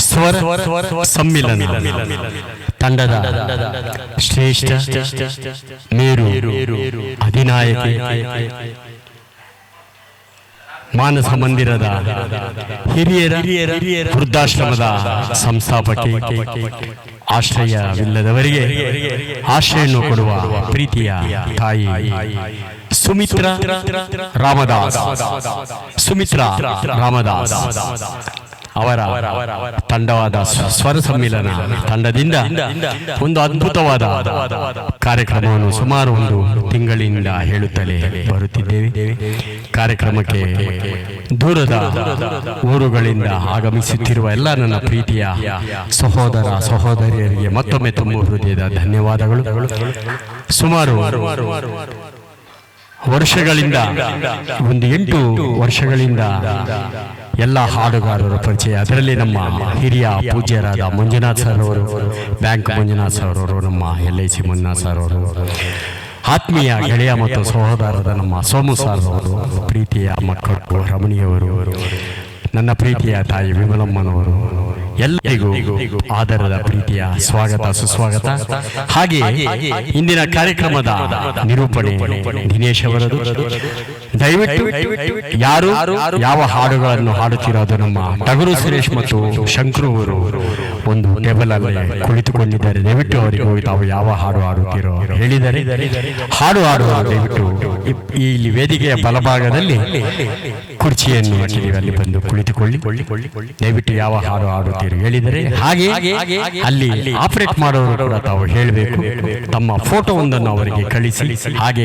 ಸ್ವರ ಸಮ್ಮಿಲನ ತಂಡದ ಶ್ರೇಷ್ಠ ಮೇರು ಅಧಿನಾಯಕ ಮಾನಸ ಮಂದಿರದ ಹಿರಿಯರ ವೃದ್ಧಾಶ್ರಮದ ಸಂಸ್ಥಾಪಕಿ, ಆಶ್ರಯವಿಲ್ಲದವರಿಗೆ ಆಶ್ರಯನ್ನು ಕೊಡುವ ಪ್ರೀತಿಯ ತಾಯಿ ಸುಮಿತ್ರಾ ರಾಮದಾಸ್ ಅವರ ತಂಡವಾದ ಸ್ವರ ಸಮ್ಮಿಲನ ತಂಡದಿಂದ ಒಂದು ಅದ್ಭುತವಾದ ಕಾರ್ಯಕ್ರಮವನ್ನು ಸುಮಾರು ಒಂದು ತಿಂಗಳಿಂದ ಹೇಳುತ್ತಲೇ ಬರುತ್ತಿದ್ದೇವೆ. ಕಾರ್ಯಕ್ರಮಕ್ಕೆ ದೂರದ ಊರುಗಳಿಂದ ಆಗಮಿಸುತ್ತಿರುವ ಎಲ್ಲ ನನ್ನ ಪ್ರೀತಿಯ ಸಹೋದರ ಸಹೋದರಿಯರಿಗೆ ಮತ್ತೊಮ್ಮೆ ತುಂಬ ಹೃದಯದ ಧನ್ಯವಾದಗಳು. ಸುಮಾರು ವರ್ಷಗಳಿಂದ ಒಂದು 8 ವರ್ಷಗಳಿಂದ ಎಲ್ಲ ಹಾಡುಗಾರರ ಪರಿಚಯ, ಅದರಲ್ಲಿ ನಮ್ಮ ಹಿರಿಯ ಪೂಜ್ಯರಾದ ಮಂಜುನಾಥ್ ಸರ್ ಅವರು, ಬ್ಯಾಂಕ್ ಮಂಜುನಾಥ್ ಸರ್ ಅವರು, ನಮ್ಮ LIC ಮಂಜುನಾಥ್ ಸರ್ ಅವರು, ಆತ್ಮೀಯ ಗೆಳೆಯ ಮತ್ತು ಸಹೋದರದ ನಮ್ಮ ಸೋಮು ಸರ್ ಅವರು, ಪ್ರೀತಿಯ ಮಕ್ಕಳು ರಮಣಿಯವರು, ನನ್ನ ಪ್ರೀತಿಯ ತಾಯಿ ವಿಮಲಮ್ಮನವರು, ಎಲ್ಲರಿಗೂ ಆದರದ ಪ್ರೀತಿಯ ಸ್ವಾಗತ ಸುಸ್ವಾಗತ. ಹಾಗೆ ಇಂದಿನ ಕಾರ್ಯಕ್ರಮದ ನಿರೂಪಣೆ ದಿನೇಶ್ ಅವರದು. ದಯವಿಟ್ಟು ಯಾರು ಯಾವ ಹಾಡುಗಳನ್ನು ಹಾಡುತ್ತಿರೋದು ನಮ್ಮ ಟಗರು ಸುರೇಶ್ ಮತ್ತು ಶಂಕರು ಅವರು ಒಂದು ಟೇಬಲ್ ಅಲ್ಲಿ ಕುಳಿತುಕೊಂಡಿದ್ದಾರೆ. ದಯವಿಟ್ಟು ಅವರಿಗೆ ತಾವು ಯಾವ ಹಾಡು ಹಾಡುತ್ತೀರೋ ಹೇಳಿದರೆ ಹಾಡು ಹಾಡುವ ದಯವಿಟ್ಟು ಇಲ್ಲಿ ವೇದಿಕೆಯ ಬಲಭಾಗದಲ್ಲಿ ಕುರ್ಚಿಯನ್ನು ಹಾಕಿದ್ದೀವಿ, ಅಲ್ಲಿ ಬಂದು ಕುಳಿತುಕೊಳ್ಳಿ. ದಯವಿಟ್ಟು ಯಾವ ಹಾಡು ಹಾಡುತ್ತೀರೋ ಹೇಳಿದರೆ ಹಾಗೆ ಅಲ್ಲಿ ಆಪರೇಟ್ ಮಾಡೋರು ಕೂಡ ತಾವು ಹೇಳಬೇಕು. ತಮ್ಮ ಫೋಟೋ ಒಂದನ್ನು ಅವರಿಗೆ ಕಳಿಸಿ. ಹಾಗೆ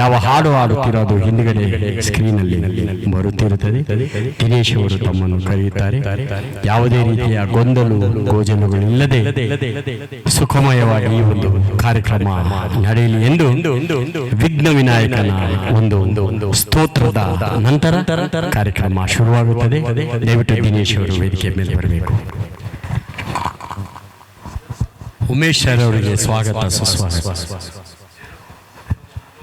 ಯಾವ ಹಾಡು ಹಾಡುತ್ತಿರೋದು ಹಿಂದ್ಗಡೆ ಸ್ಕ್ರೀನ್ ಅಲ್ಲಿ ಬರುತ್ತಿರುತ್ತದೆ. ದಿನೇಶ್ ಅವರು ತಮ್ಮನ್ನು ಕರೆಯುತ್ತಾರೆ. ಯಾವುದೇ ರೀತಿಯ ಗೊಂದಲು ಗೋಜಲುಗಳಿಲ್ಲದೆ ಸುಖಮಯವಾಗಿ ಈ ಒಂದು ಕಾರ್ಯಕ್ರಮ ನಡೆಯಲಿ ಎಂದು ವಿಘ್ನ ವಿನಾಯಕನ ಒಂದು ಸ್ತೋತ್ರದ ನಂತರ ಕಾರ್ಯಕ್ರಮ ಶುರುವಾಗುತ್ತದೆ. ದಯವಿಟ್ಟು ದಿನೇಶ್ ಅವರು ವೇದಿಕೆ ಮೇಲೆ ಬರಬೇಕು. ಉಮೇಶ್ ಸರ್ ಅವರಿಗೆ ಸ್ವಾಗತ ಸುಸ್ವಾಗತ.